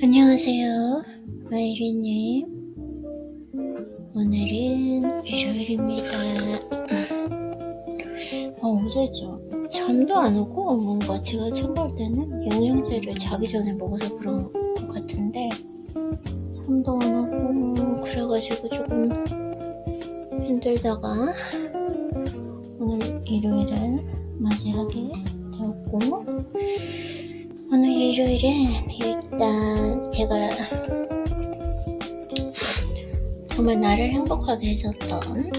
안녕하세요, 마이리님. 오늘은 일요일입니다. 어제죠. 잠도 안 오고 뭔가 제가 생각할 때는 영양제를 자기 전에 먹어서 그런 것 같은데 잠도 안 오고 그래가지고 조금 힘들다가 오늘 일요일을 맞이하게 되었고, 오늘 일요일은 일단 제가 정말 나를 행복하게 해줬던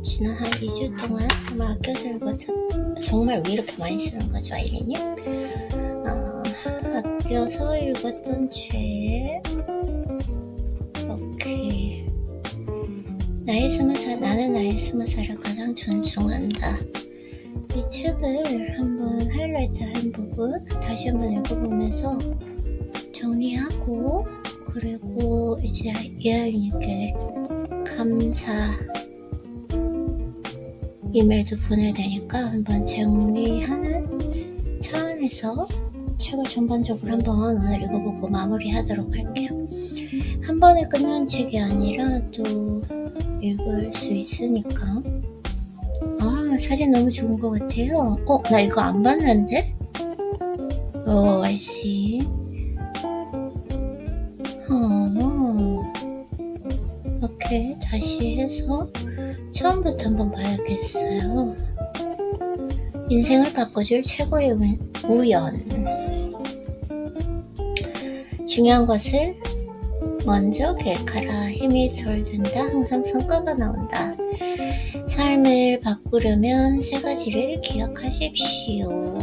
지난 한 2주 동안 정말 아껴서 읽었던, 정말 왜 이렇게 많이 쓰는 거죠, 아이린이? 아껴서 읽었던 책, 오케이. 나는 나의 20살을 가장 존중한다. 이 책을 한번 하이라이트한 부분 다시 한번 읽어보면서 정리하고, 그리고 이제 이하윤님께 감사 이메일도 보내야 되니까 한번 정리하는 차원에서 책을 전반적으로 한번 오늘 읽어보고 마무리하도록 할게요. 한 번에 끝나는 책이 아니라 또 읽을 수 있으니까. 사진 너무 좋은 것 같아요. 나 이거 안 봤는데? I see. 오케이, 다시 해서 처음부터 한번 봐야겠어요. 인생을 바꿔줄 최고의 우연. 중요한 것을 먼저 계획하라. 힘이 덜 든다. 항상 성과가 나온다. 삶을 바꾸려면 세 가지를 기억하십시오.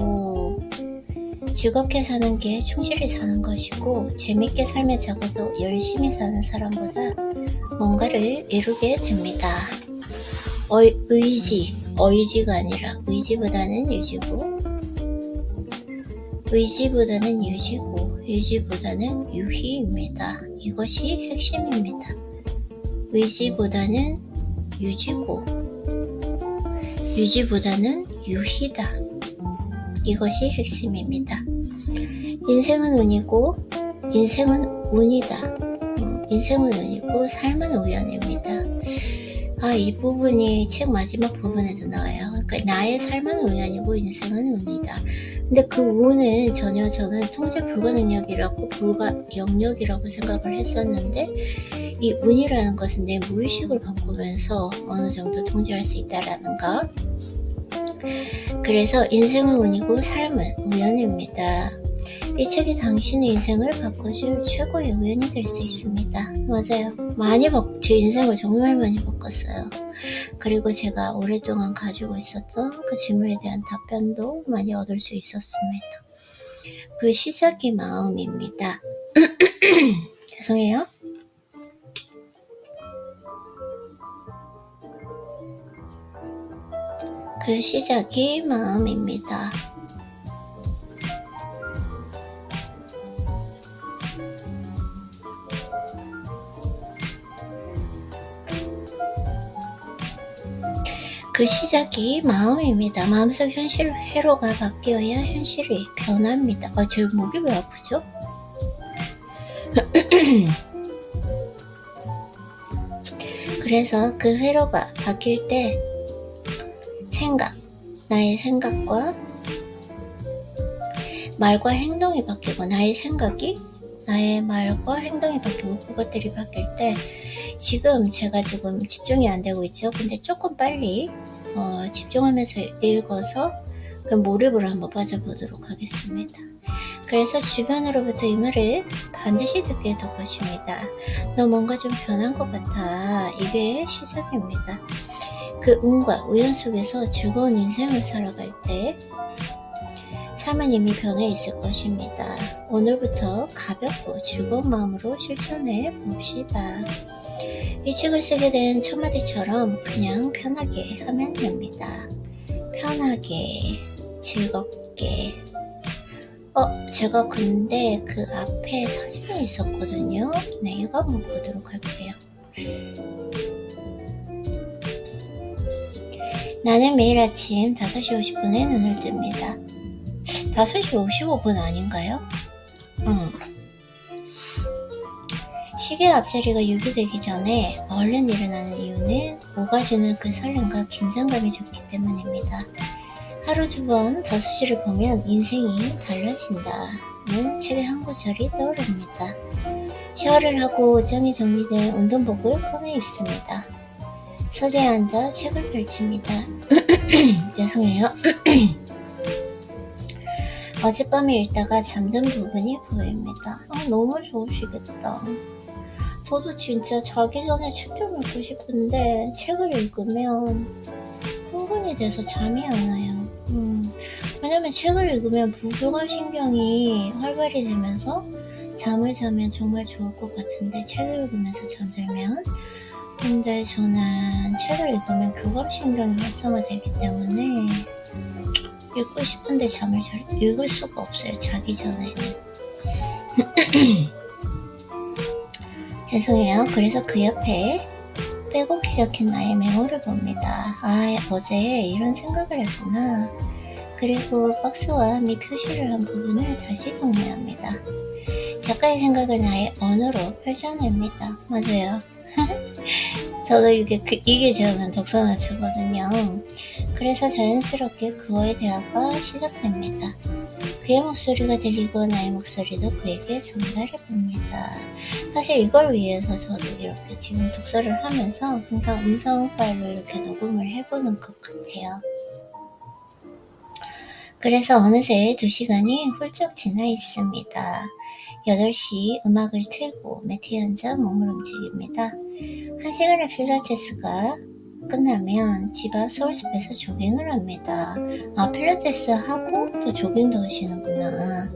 즐겁게 사는 게 충실히 사는 것이고, 재밌게 살면 적어도 열심히 사는 사람보다 뭔가를 이루게 됩니다. 의지가 아니라 의지보다는 유지보다는 유희입니다. 이것이 핵심입니다. 의지보다는 유지고, 유지보다는 유희다. 이것이 핵심입니다. 인생은 운이고, 삶은 우연입니다. 이 부분이 책 마지막 부분에도 나와요. 그러니까 나의 삶은 우연이고 인생은 운이다. 근데 그 운은 전혀 저는 통제 불가능력이라고 영역이라고 생각을 했었는데, 이 운이라는 것은 내 무의식을 바꾸면서 어느 정도 통제할 수 있다라는 거. 그래서 인생은 운이고 삶은 우연입니다. 이 책이 당신의 인생을 바꿔줄 최고의 우연이 될 수 있습니다. 맞아요. 제 인생을 정말 많이 바꿨어요. 그리고 제가 오랫동안 가지고 있었던 그 질문에 대한 답변도 많이 얻을 수 있었습니다. 그 시작이 마음입니다. 죄송해요. 그 시작이 마음입니다. 그 시작이 마음입니다. 마음속 회로가 바뀌어야 현실이 변합니다. 제 목이 왜 아프죠? 그래서 그 회로가 바뀔 때 나의 생각과 말과 행동이 바뀌고, 나의 말과 행동이 바뀌고, 그것들이 바뀔 때 지금 제가 조금 집중이 안 되고 있죠. 근데 조금 빨리 집중하면서 읽어서 그 몰입으로 한번 빠져보도록 하겠습니다. 그래서 주변으로부터 이 말을 반드시 듣게 될 것입니다. 너 뭔가 좀 변한 것 같아. 이게 시작입니다. 그 운과 우연 속에서 즐거운 인생을 살아갈 때 삶은 이미 변해 있을 것입니다. 오늘부터 가볍고 즐거운 마음으로 실천해 봅시다. 이 책을 쓰게 된 첫 마디처럼 그냥 편하게 하면 됩니다. 편하게, 즐겁게. 제가 근데 그 앞에 사진이 있었거든요. 네, 이거 한번 보도록 할게요. 나는 매일 아침 5시 50분에 눈을 뜹니다. 5시 55분 아닌가요? 시계 앞자리가 유기되기 전에 얼른 일어나는 이유는 오가 주는 그 설렘과 긴장감이 좋기 때문입니다. 하루 두 번 5시를 보면 인생이 달라진다는 책의 한 구절이 떠오릅니다. 샤워를 하고 옷장에 정리된 운동복을 꺼내 입습니다. 서재에 앉아 책을 펼칩니다. 죄송해요. 어젯밤에 읽다가 잠든 부분이 보입니다. 너무 좋으시겠다. 저도 진짜 자기 전에 책 좀 읽고 싶은데 책을 읽으면 흥분이 돼서 잠이 안 와요. 왜냐면 책을 읽으면 부교감신경이 활발히 되면서 잠을 자면 정말 좋을 것 같은데 책을 읽으면서 잠들면, 근데 저는 책을 읽으면 교감신경이 활성화되기 때문에 읽고 싶은데 잠을 잘 읽을 수가 없어요. 자기 전에는. 죄송해요. 그래서 그 옆에 빼곡히 적힌 나의 메모를 봅니다. 어제 이런 생각을 했구나. 그리고 박스와 미 표시를 한 부분을 다시 정리합니다. 작가의 생각을 나의 언어로 펼쳐냅니다. 맞아요. 저도 이게 저는 독서노트거든요. 그래서 자연스럽게 그와의 대화가 시작됩니다. 그의 목소리가 들리고 나의 목소리도 그에게 전달해봅니다. 사실 이걸 위해서 저도 이렇게 지금 독서를 하면서 항상 음성 파일로 이렇게 녹음을 해보는 것 같아요. 그래서 어느새 2시간이 훌쩍 지나 있습니다. 8시 음악을 틀고 매트에 앉아 몸을 움직입니다. 1시간의 필라테스가 끝나면 집 앞 서울숲에서 조깅을 합니다. 필라테스 하고 또 조깅도 하시는구나.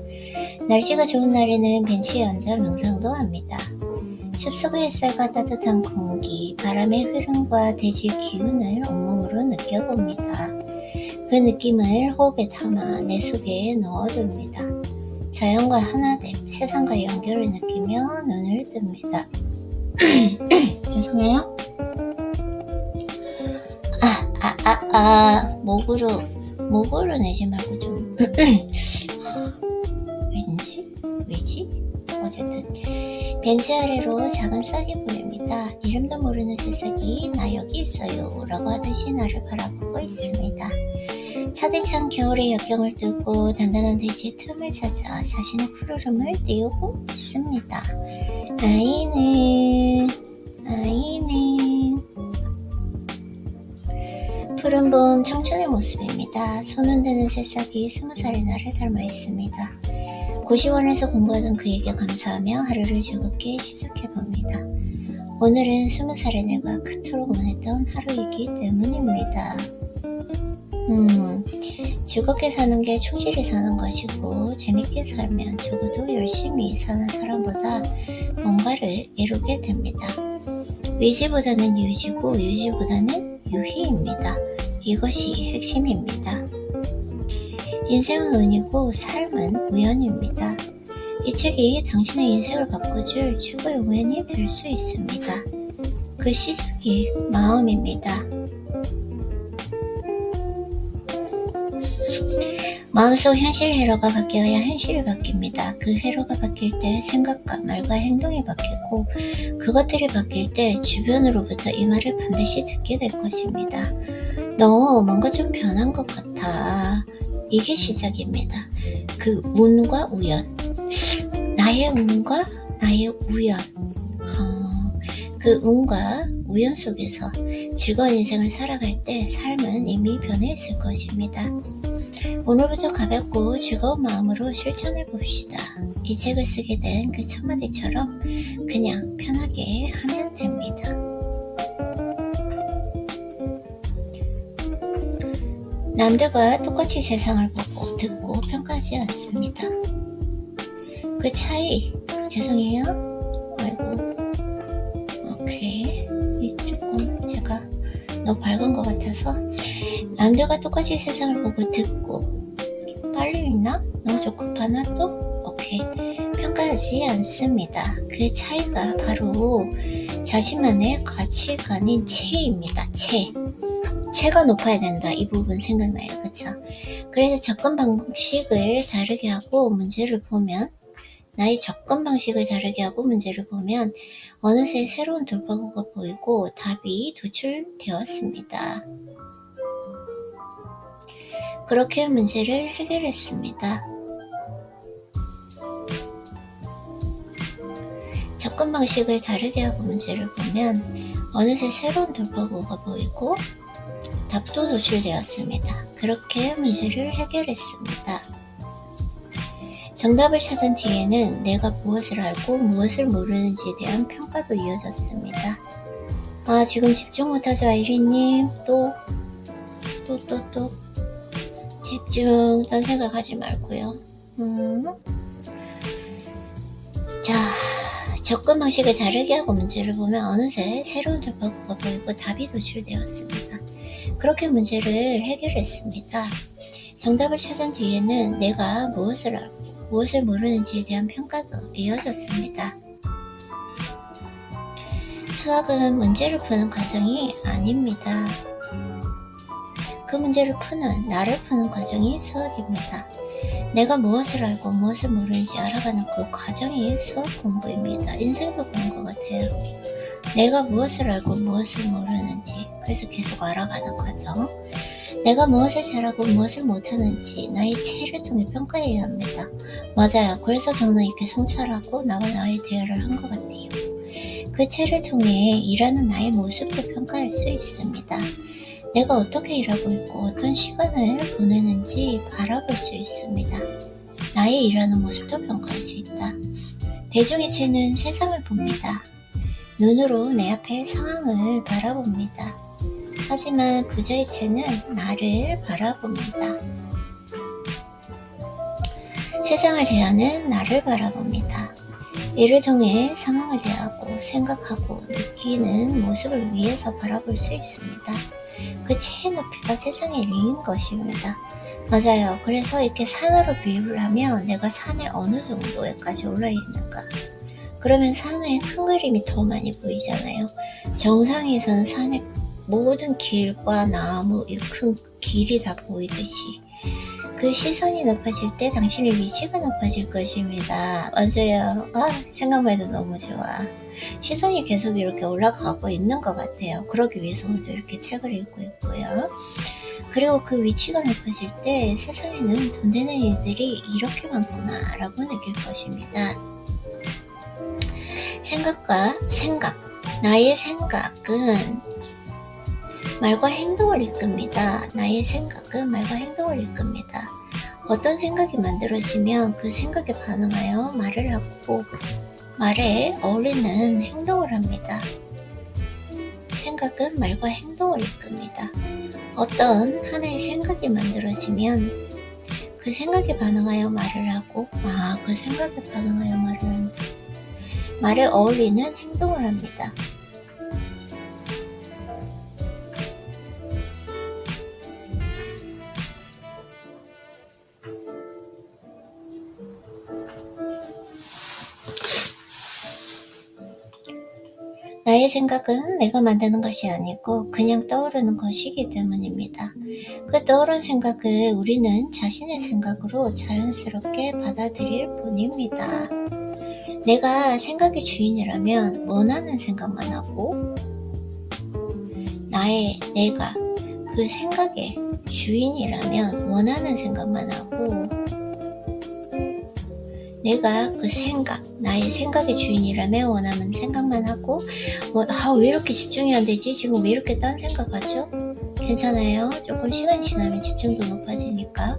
날씨가 좋은 날에는 벤치에 앉아 명상도 합니다. 숲속의 햇살과 따뜻한 공기, 바람의 흐름과 대지의 기운을 온몸으로 느껴봅니다. 그 느낌을 호흡에 담아 내 속에 넣어둡니다. 자연과 하나됨, 세상과 연결을 느끼며 눈을 뜹니다. 죄송해요. 목으로 내지 말고 좀 왜지? 어쨌든 벤치 아래로 작은 싹이 보입니다. 이름도 모르는 새싹이 나 여기 있어요 라고 하듯이 나를 바라보고 있습니다. 차디찬 겨울의 역경을 뚫고 단단한 대지의 틈을 찾아 자신의 푸르름을 띄우고 있습니다. 아이는 푸른 봄 청춘의 모습입니다. 손 흔드는 새싹이 20살의 나를 닮아 있습니다. 고시원에서 공부하던 그에게 감사하며 하루를 즐겁게 시작해봅니다. 오늘은 20살의 내가 그토록 원했던 하루이기 때문입니다. 즐겁게 사는 게 충실히 사는 것이고 재밌게 살면 적어도 열심히 사는 사람보다 뭔가를 이루게 됩니다. 위지보다는 유지고 유지보다는 유희입니다. 이것이 핵심입니다. 인생은 운이고 삶은 우연입니다. 이 책이 당신의 인생을 바꿔줄 최고의 우연이 될 수 있습니다. 그 시작이 마음입니다. 마음속 현실 회로가 바뀌어야 현실이 바뀝니다. 그 회로가 바뀔 때 생각과 말과 행동이 바뀌고 그것들이 바뀔 때 주변으로부터 이 말을 반드시 듣게 될 것입니다. 너 뭔가 좀 변한 것 같아. 이게 시작입니다. 그 운과 우연. 나의 운과 나의 우연. 그 운과 우연 속에서 즐거운 인생을 살아갈 때 삶은 이미 변해 있을 것입니다. 오늘부터 가볍고 즐거운 마음으로 실천해 봅시다. 이 책을 쓰게 된 그 첫마디처럼 그냥 편하게 하면 됩니다. 남들과 똑같이 세상을 보고 듣고 평가하지 않습니다. 그 차이, 죄송해요. 오케이. 조금 제가 너무 밝은 것 같아서. 남들과 똑같이 세상을 보고 듣고 빨리 읽나? 너무 좀 급하나 또? 오케이. 평가하지 않습니다. 그 차이가 바로 자신만의 가치관인 체입니다. 체가 높아야 된다. 이 부분 생각나요. 그쵸? 그래서 접근 방식을 다르게 하고 문제를 보면 나의 접근 방식을 다르게 하고 문제를 보면 어느새 새로운 돌파구가 보이고 답이 도출되었습니다. 그렇게 문제를 해결했습니다. 접근 방식을 다르게 하고 문제를 보면 어느새 새로운 돌파구가 보이고 답도 도출되었습니다. 그렇게 문제를 해결했습니다. 정답을 찾은 뒤에는 내가 무엇을 알고 무엇을 모르는지에 대한 평가도 이어졌습니다. 지금 집중 못하죠, 아이리님? 또 집중, 딴 생각하지 말고요. 자, 접근 방식을 다르게 하고 문제를 보면 어느새 새로운 돌파구가 보이고 답이 도출되었습니다. 그렇게 문제를 해결했습니다. 정답을 찾은 뒤에는 내가 무엇을 알고 무엇을 모르는지에 대한 평가도 이어졌습니다. 수학은 문제를 푸는 과정이 아닙니다. 그 문제를 푸는, 나를 푸는 과정이 수학입니다. 내가 무엇을 알고 무엇을 모르는지 알아가는 그 과정이 수학 공부입니다. 인생도 그런 것 같아요. 내가 무엇을 알고 무엇을 모르는지, 그래서 계속 알아가는 과정. 내가 무엇을 잘하고 무엇을 못하는지 나의 체를 통해 평가해야 합니다. 맞아요. 그래서 저는 이렇게 성찰하고 나와 나의 대화를 한 것 같아요. 그 체를 통해 일하는 나의 모습도 평가할 수 있습니다. 내가 어떻게 일하고 있고 어떤 시간을 보내는지 바라볼 수 있습니다. 나의 일하는 모습도 평가할 수 있다. 대중의 체는 세상을 봅니다. 눈으로 내 앞의 상황을 바라봅니다. 하지만 부자의 체는 나를 바라봅니다. 세상을 대하는 나를 바라봅니다. 이를 통해 상황을 대하고 생각하고 느끼는 모습을 위에서 바라볼 수 있습니다. 그 체의 높이가 세상의 리인 것입니다. 맞아요. 그래서 이렇게 산으로 비유를 하면 내가 산에 어느 정도에까지 올라 있는가, 그러면 산의 큰 그림이 더 많이 보이잖아요. 정상에서는 산의 모든 길과 나무, 이 큰 길이 다 보이듯이 그 시선이 높아질 때 당신의 위치가 높아질 것입니다. 맞아요. 생각만 해도 너무 좋아. 시선이 계속 이렇게 올라가고 있는 것 같아요. 그러기 위해서 오늘도 이렇게 책을 읽고 있고요. 그리고 그 위치가 높아질 때 세상에는 돈 되는 일들이 이렇게 많구나 라고 느낄 것입니다. 생각. 나의 생각은 말과 행동을 이끕니다. 나의 생각은 말과 행동을 이끕니다. 어떤 생각이 만들어지면 그 생각에 반응하여 말을 하고 말에 어울리는 행동을 합니다. 생각은 말과 행동을 이끕니다. 어떤 하나의 생각이 만들어지면 그 생각에 반응하여 말을 하고 그 생각에 반응하여 말을 합니다. 말에 어울리는 행동을 합니다. 나의 생각은 내가 만드는 것이 아니고 그냥 떠오르는 것이기 때문입니다. 그 떠오른 생각을 우리는 자신의 생각으로 자연스럽게 받아들일 뿐입니다. 내가 생각의 주인이라면 원하는 생각만 하고 내가 그 생각의 주인이라면 원하는 생각만 하고 내가 그 생각, 나의 생각의 주인이라면 원하는 생각만 하고 왜 이렇게 집중이 안 되지? 지금 왜 이렇게 딴 생각하죠? 괜찮아요. 조금 시간이 지나면 집중도 높아지니까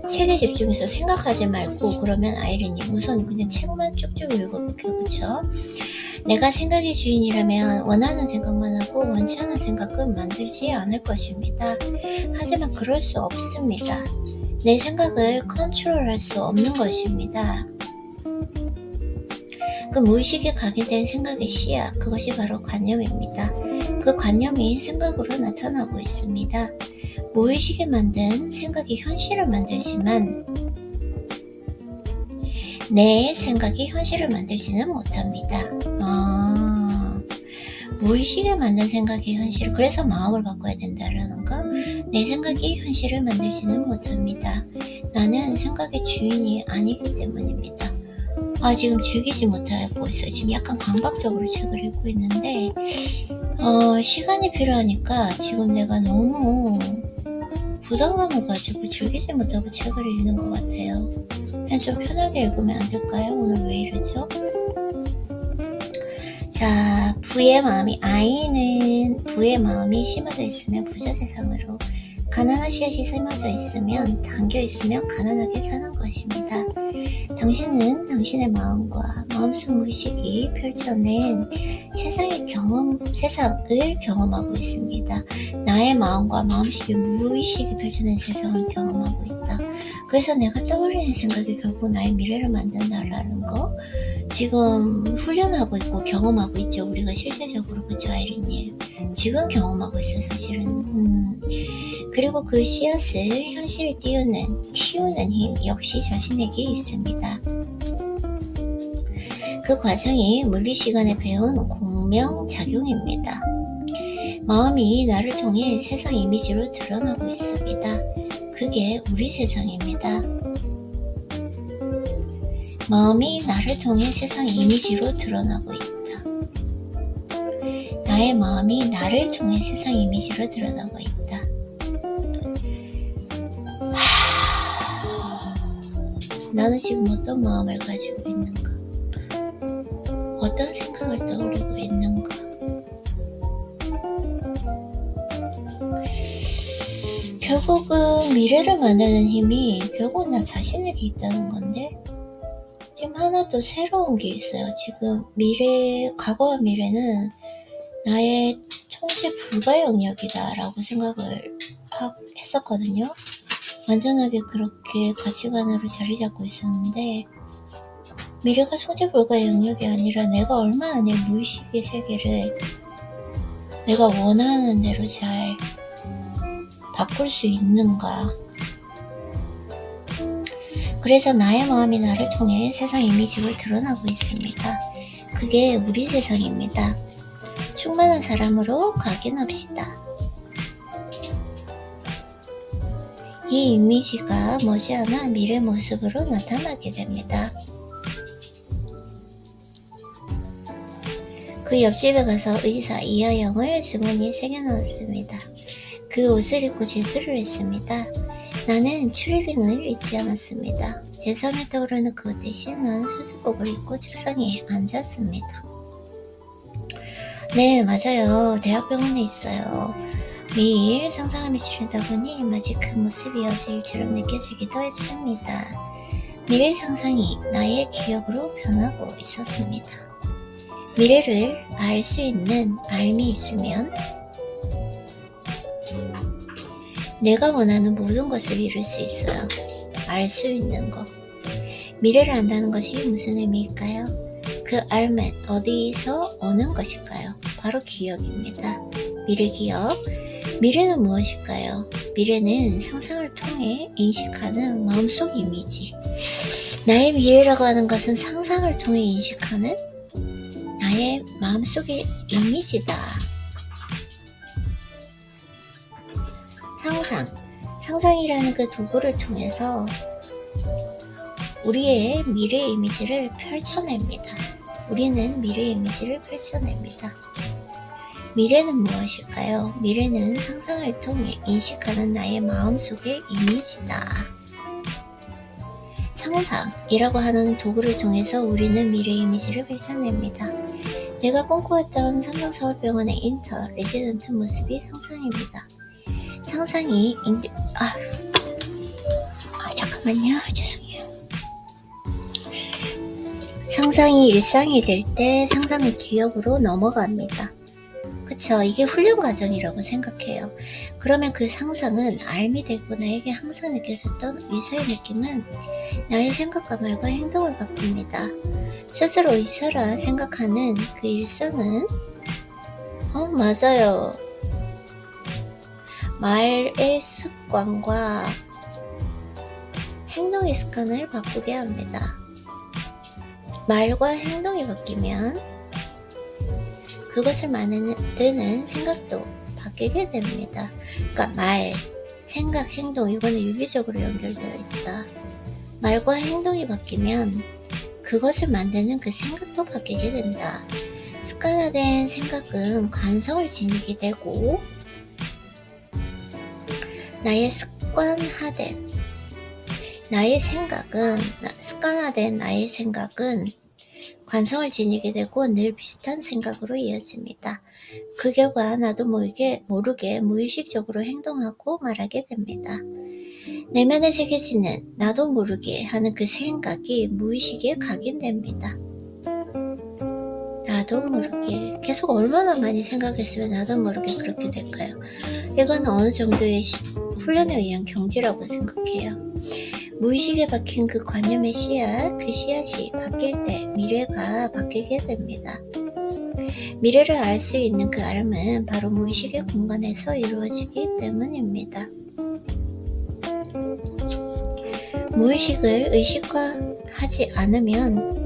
책에 집중해서 생각하지 말고 그러면 아이린님 우선 그냥 책만 쭉쭉 읽어볼게요. 그쵸? 내가 생각의 주인이라면 원하는 생각만 하고 원치 않은 생각은 만들지 않을 것입니다. 하지만 그럴 수 없습니다. 내 생각을 컨트롤할 수 없는 것입니다. 그 무의식에 각인된 생각의 씨앗, 그것이 바로 관념입니다. 그 관념이 생각으로 나타나고 있습니다. 무의식에 만든 생각이 현실을 만들지만 내 생각이 현실을 만들지는 못합니다. 무의식에 만든 생각이 현실, 그래서 마음을 바꿔야 된다라는 거. 내 생각이 현실을 만들지는 못합니다. 나는 생각의 주인이 아니기 때문입니다. 지금 즐기지 못하고 있어요. 지금 약간 강박적으로 책을 읽고 있는데 시간이 필요하니까 지금 내가 너무 부담감을 가지고 즐기지 못하고 책을 읽는 것 같아요. 그냥 좀 편하게 읽으면 안 될까요? 오늘 왜 이러죠? 자, 부의 마음이 심어져 있으면 부자 세상으로, 가난한 씨앗이 심어져 있으면, 담겨 있으면 가난하게 사는 것입니다. 당신은 당신의 마음과 마음속 무의식이 펼쳐낸 세상을 경험하고 있습니다. 나의 마음과 마음속의 무의식이 펼쳐낸 세상을 경험하고 있다. 그래서 내가 떠올리는 생각이 결국 나의 미래를 만든다라는 거 지금 훈련하고 있고 경험하고 있죠. 우리가 실제적으로. 그쵸, 아이린님? 지금 경험하고 있어요, 사실은. 그리고 그 씨앗을 현실에 띄우는 힘 역시 자신에게 있습니다. 그 과정이 물리시간에 배운 공명작용입니다. 마음이 나를 통해 세상 이미지로 드러나고 있습니다. 그게 우리 세상입니다. 마음이 나를 통해 세상 이미지로 드러나고 있다. 나의 마음이 나를 통해 세상 이미지로 드러나고 있다. 나는 지금 어떤 마음을 가지고 있는가? 어떤 생각을 떠올리고 있는가? 결국은 미래를 만드는 힘이 결국 나 자신에게 있다는 건데, 지금 하나 또 새로운 게 있어요. 지금 과거와 미래는 나의 통제 불가 영역이다 라고 생각을 했었거든요. 완전하게 그렇게 가치관으로 자리 잡고 있었는데, 미래가 통제 불가 영역이 아니라 내가 얼마나 내 무의식의 세계를 내가 원하는 대로 잘 바꿀 수 있는가. 그래서 나의 마음이 나를 통해 세상 이미지로 드러나고 있습니다. 그게 우리 세상입니다. 충만한 사람으로 각인합시다. 이 이미지가 머지않아 미래 모습으로 나타나게 됩니다. 그 옆집에 가서 의사 이하영을 주머니에 새겨넣었습니다. 그 옷을 입고 제수를 했습니다. 나는 추리닝을 입지 않았습니다. 제 손에 떠오르는 그것 대신 나는 수술복을 입고 책상에 앉았습니다. 네, 맞아요. 대학병원에 있어요. 매일 상상함이 치르다 보니 마치 그 모습이 어제 일처럼 느껴지기도 했습니다. 미래 상상이 나의 기억으로 변하고 있었습니다. 미래를 알 수 있는 알미 있으면 내가 원하는 모든 것을 이룰 수 있어요. 알 수 있는 거. 미래를 안다는 것이 무슨 의미일까요? 그 알면 어디서 오는 것일까요? 바로 기억입니다. 미래 기억. 미래는 무엇일까요? 미래는 상상을 통해 인식하는 마음속 이미지. 나의 미래라고 하는 것은 상상을 통해 인식하는 나의 마음속의 이미지다. 상상이라는 그 도구를 통해서 우리의 미래 이미지를 펼쳐냅니다. 우리는 미래 이미지를 펼쳐냅니다. 미래는 무엇일까요? 미래는 상상을 통해 인식하는 나의 마음속의 이미지다. 상상이라고 하는 도구를 통해서 우리는 미래 이미지를 펼쳐냅니다. 내가 꿈꿔왔던 삼성서울병원의 인터 레지던트 모습이 상상입니다. 상상이 잠깐만요. 죄송해요. 상상이 일상이 될 때 상상은 기억으로 넘어갑니다. 그쵸? 이게 훈련 과정이라고 생각해요. 그러면 그 상상은 알미 되고 나에게 항상 느껴졌던 의사의 느낌은 나의 생각과 말과 행동을 바꿉니다. 스스로 의사라 생각하는 그 일상은 맞아요. 말의 습관과 행동의 습관을 바꾸게 합니다. 말과 행동이 바뀌면 그것을 만드는 생각도 바뀌게 됩니다. 그러니까 말, 생각, 행동 이거는 유기적으로 연결되어 있다. 말과 행동이 바뀌면 그 그것을 만드는 그 생각도 바뀌게 된다. 습관화된 생각은 관성을 지니게 되고, 습관화된 나의 생각은 관성을 지니게 되고 늘 비슷한 생각으로 이어집니다. 그 결과 나도 모르게 무의식적으로 행동하고 말하게 됩니다. 내면에 새겨지는 나도 모르게 하는 그 생각이 무의식에 각인됩니다. 나도 모르게 계속 얼마나 많이 생각했으면 나도 모르게 그렇게 될까요? 이건 어느 정도의 훈련에 의한 경지라고 생각해요. 무의식에 박힌 그 관념의 씨앗, 그 씨앗이 바뀔 때 미래가 바뀌게 됩니다. 미래를 알 수 있는 그 알음은 바로 무의식의 공간에서 이루어지기 때문입니다. 무의식을 의식화하지 않으면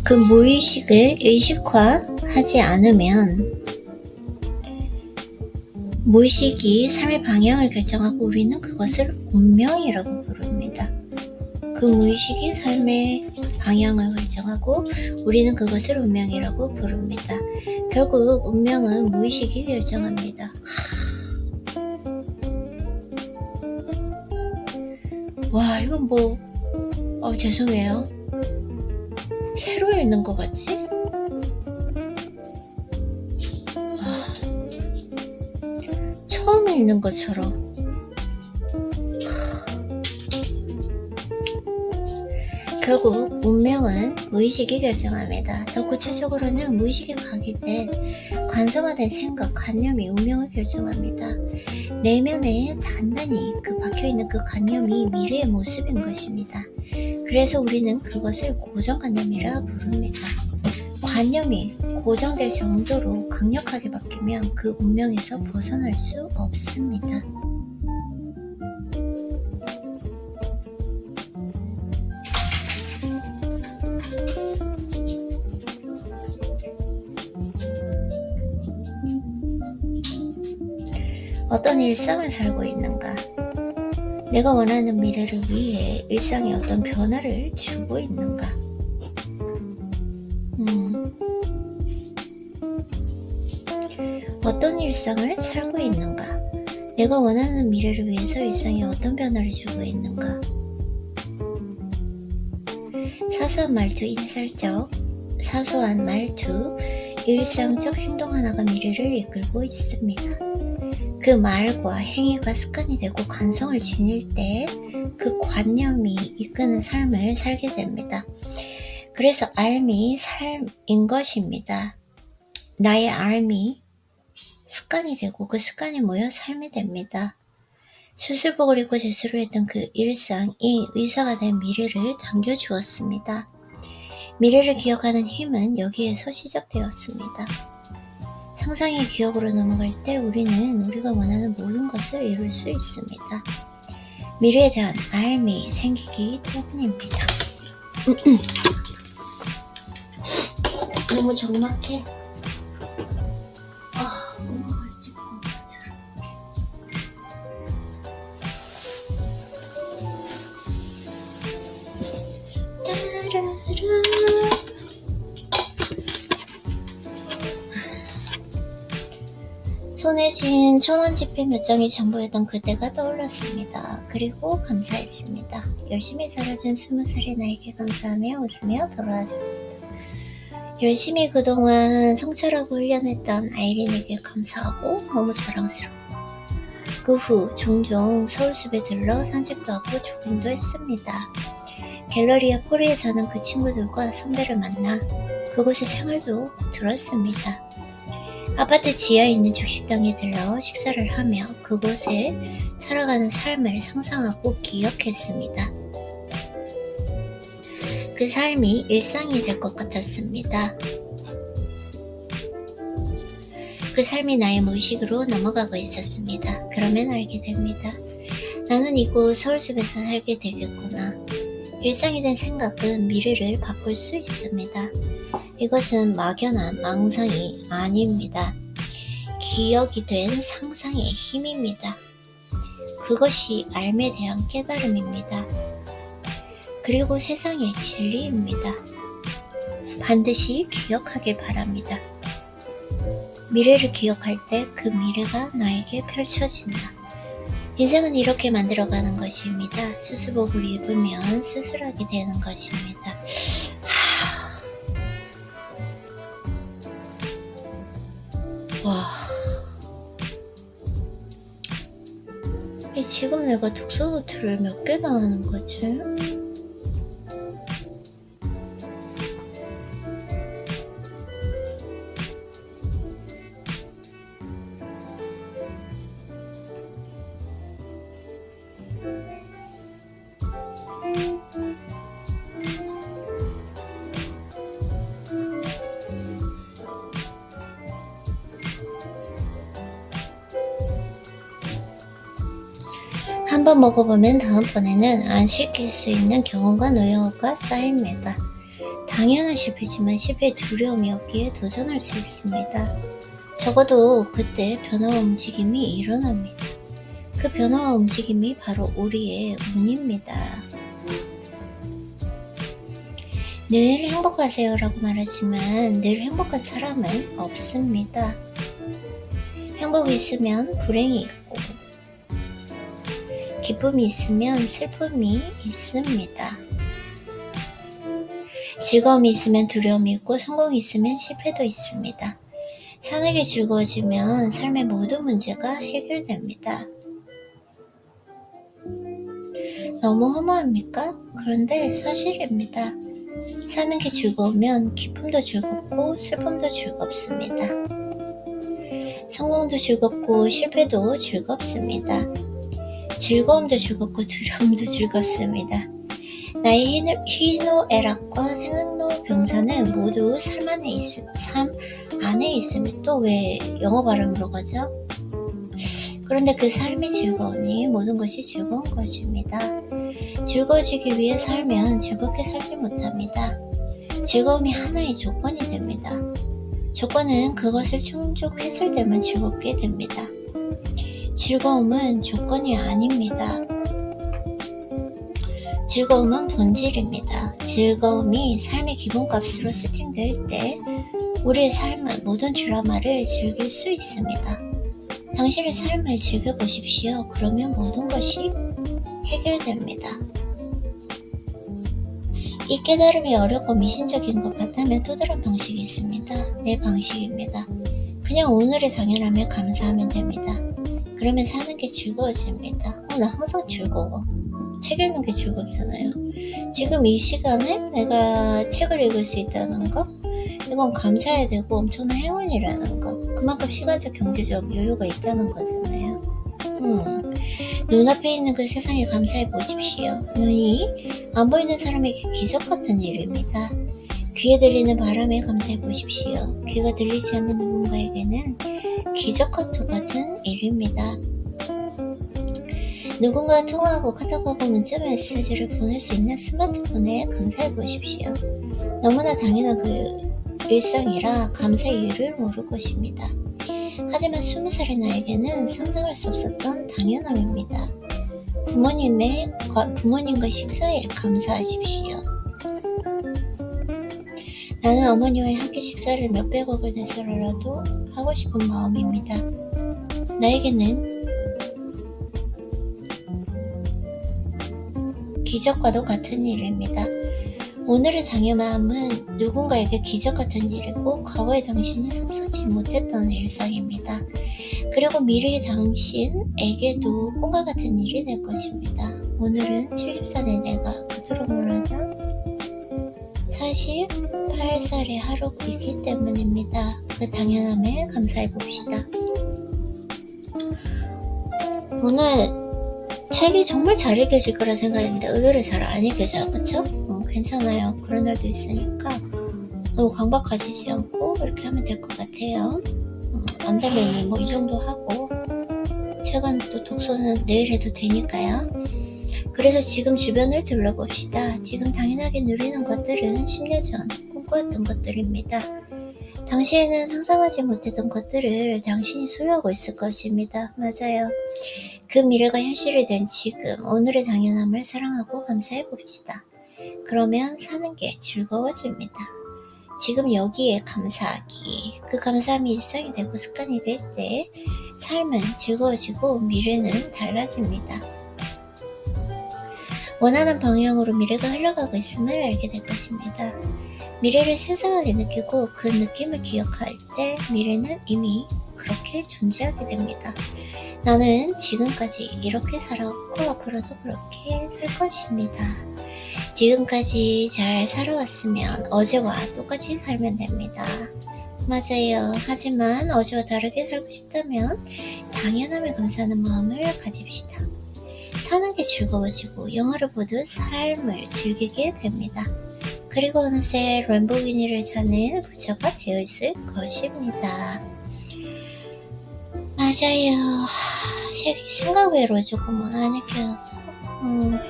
그 무의식을 의식화하지 않으면 무의식이 삶의 방향을 결정하고 우리는 그것을 운명이라고 부릅니다. 그 무의식이 삶의 방향을 결정하고 우리는 그것을 운명이라고 부릅니다. 결국 운명은 무의식이 결정합니다. 와, 이건 죄송해요. 새로 읽는 것 같지? 처음 읽는 것처럼. 결국 운명은 무의식이 결정합니다. 더 구체적으로는 무의식에 각인된 관성화된 생각, 관념이 운명을 결정합니다. 내면에 단단히 박혀있는 그 관념이 미래의 모습인 것입니다. 그래서 우리는 그것을 고정관념이라 부릅니다. 관념이 고정될 정도로 강력하게 바뀌면 그 운명에서 벗어날 수 없습니다. 어떤 일상을 살고 있는가? 내가 원하는 미래를 위해 일상에 어떤 변화를 주고 있는가? 어떤 일상을 살고 있는가? 내가 원하는 미래를 위해서 일상에 어떤 변화를 주고 있는가? 사소한 말투, 인살적, 사소한 말투, 일상적 행동 하나가 미래를 이끌고 있습니다. 그 말과 행위가 습관이 되고 관성을 지닐 때 그 관념이 이끄는 삶을 살게 됩니다. 그래서 알미 삶인 것입니다. 나의 알미 습관이 되고 그 습관이 모여 삶이 됩니다. 수술복을 입고 제수를 했던 그 일상이 의사가 된 미래를 당겨주었습니다. 미래를 기억하는 힘은 여기에서 시작되었습니다. 상상의 기억으로 넘어갈 때 우리는 우리가 원하는 모든 것을 이룰 수 있습니다. 미래에 대한 알미 생기기 때문입니다. 너무 적막해. 손에 쥔 1000원 지폐 몇 장이 전부였던 그때가 떠올랐습니다. 그리고 감사했습니다. 열심히 자라준 20살의 나에게 감사하며 웃으며 돌아왔습니다. 열심히 그동안 성찰하고 훈련했던 아이린에게 감사하고 너무 자랑스럽고 그 후 종종 서울숲에 들러 산책도 하고 조깅도 했습니다. 갤러리 앞 포리에 사는 그 친구들과 선배를 만나 그곳에 생활도 들었습니다. 아파트 지하에 있는 죽식당에 들러 식사를 하며 그곳에 살아가는 삶을 상상하고 기억했습니다. 그 삶이 일상이 될 것 같았습니다. 그 삶이 나의 무의식으로 넘어가고 있었습니다. 그러면 알게 됩니다. 나는 이곳 서울숲에서 살게 되겠구나. 일상이 된 생각은 미래를 바꿀 수 있습니다. 이것은 막연한 망상이 아닙니다. 기억이 된 상상의 힘입니다. 그것이 삶에 대한 깨달음입니다. 그리고 세상의 진리입니다. 반드시 기억하길 바랍니다. 미래를 기억할 때 그 미래가 나에게 펼쳐진다. 인생은 이렇게 만들어가는 것입니다. 수수복을 입으면 수술하게 되는 것입니다. 와, 지금 내가 독서 노트를 몇 개나 하는 거지? 한번 먹어보면 다음번에는 안 시킬 수 있는 경험과 노하우가 쌓입니다. 당연한 실패지만 실패의 두려움이 없기에 도전할 수 있습니다. 적어도 그때 변화와 움직임이 일어납니다. 그 변화와 움직임이 바로 우리의 운입니다. 늘 행복하세요 라고 말하지만 늘 행복한 사람은 없습니다. 행복이 있으면 불행이 있고 기쁨이 있으면 슬픔이 있습니다. 즐거움이 있으면 두려움이 있고 성공이 있으면 실패도 있습니다. 사는 게 즐거워지면 삶의 모든 문제가 해결됩니다. 너무 허무합니까? 그런데 사실입니다. 사는 게 즐거우면 기쁨도 즐겁고 슬픔도 즐겁습니다. 성공도 즐겁고 실패도 즐겁습니다. 즐거움도 즐겁고 두려움도 즐겁습니다. 나의 희노애락과 생로병사는 모두 삶 안에 있으면 또 왜 영어 발음으로 가죠? 그런데 그 삶이 즐거우니 모든 것이 즐거운 것입니다. 즐거워지기 위해 살면 즐겁게 살지 못합니다. 즐거움이 하나의 조건이 됩니다. 조건은 그것을 충족했을 때만 즐겁게 됩니다. 즐거움은 조건이 아닙니다. 즐거움은 본질입니다. 즐거움이 삶의 기본값으로 세팅될 때 우리의 삶은 모든 드라마를 즐길 수 있습니다. 당신의 삶을 즐겨보십시오. 그러면 모든 것이 해결됩니다. 이 깨달음이 어렵고 미신적인 것 같다면 또 다른 방식이 있습니다. 내 방식입니다. 그냥 오늘의 당연함에 감사하면 됩니다. 그러면 사는 게 즐거워집니다. 나 항상 즐거워. 책 읽는 게 즐겁잖아요. 지금 이 시간에 내가 책을 읽을 수 있다는 거, 이건 감사해야 되고 엄청난 행운이라는 거. 그만큼 시간적 경제적 여유가 있다는 거잖아요. 눈앞에 있는 그 세상에 감사해 보십시오. 눈이 안 보이는 사람에게 기적 같은 일입니다. 귀에 들리는 바람에 감사해 보십시오. 귀가 들리지 않는 누군가에게는 기적 같은 일입니다. 누군가와 통화하고 카톡하고 문자 메시지를 보낼 수 있는 스마트폰에 감사해 보십시오. 너무나 당연한 그 일상이라 감사의 이유를 모를 것입니다. 하지만 20살의 나에게는 상상할 수 없었던 당연함입니다. 부모님과 식사에 감사하십시오. 나는 어머니와의 함께 식사를 몇백억을 내서라도 하고 싶은 마음입니다. 나에게는 기적과도 같은 일입니다. 오늘의 당연함은 누군가에게 기적 같은 일이고 과거의 당신은 상상치 못했던 일상입니다. 그리고 미래의 당신에게도 꿈과 같은 일이 될 것입니다. 오늘은 70살의 내가 그토록 몰랐던 48살의 하루이기 때문입니다. 그 당연함에 감사해 봅시다. 오늘 책이 정말 잘 읽혀질 거라 생각했는데 의외로 잘 안 읽혀져요. 그쵸? 괜찮아요. 그런 날도 있으니까 너무 강박 가지지 않고 이렇게 하면 될 것 같아요. 안 되면 뭐 이 정도 하고 책은 또 독서는 내일 해도 되니까요. 그래서 지금 주변을 둘러봅시다. 지금 당연하게 누리는 것들은 10년 전 꿈꿔왔던 것들입니다. 당시에는 상상하지 못했던 것들을 당신이 소유하고 있을 것입니다. 맞아요. 그 미래가 현실이 된 지금, 오늘의 당연함을 사랑하고 감사해 봅시다. 그러면 사는 게 즐거워집니다. 지금 여기에 감사하기, 그 감사함이 일상이 되고 습관이 될 때 삶은 즐거워지고 미래는 달라집니다. 원하는 방향으로 미래가 흘러가고 있음을 알게 될 것입니다. 미래를 생생하게 느끼고 그 느낌을 기억할 때 미래는 이미 그렇게 존재하게 됩니다. 나는 지금까지 이렇게 살아왔고 앞으로도 그렇게 살 것입니다. 지금까지 잘 살아왔으면 어제와 똑같이 살면 됩니다. 맞아요. 하지만 어제와 다르게 살고 싶다면 당연함에 감사하는 마음을 가집시다. 사는 게 즐거워지고 영화를 보듯 삶을 즐기게 됩니다. 그리고 어느새 램보기니를 타는 부처가 되어 있을 것입니다. 맞아요. 생각 외로 조금 안 익혀서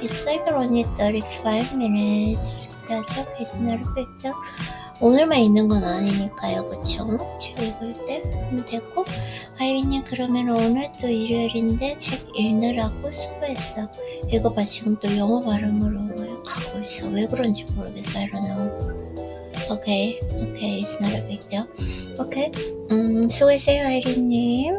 It's like only 35 minutes. 그래서 It's not a big deal. 오늘만 있는 건 아니니까요. 그쵸? 책 읽을 때 하면 됐고, 아이린님 그러면 오늘 또 일요일인데 책 읽느라고 수고했어. 이거 봐, 지금 또 영어 발음으로 가고 있어. 왜 그런지 모르겠어. I don't know. Okay, it's not a big deal. Okay, 수고했어요, 아이린님.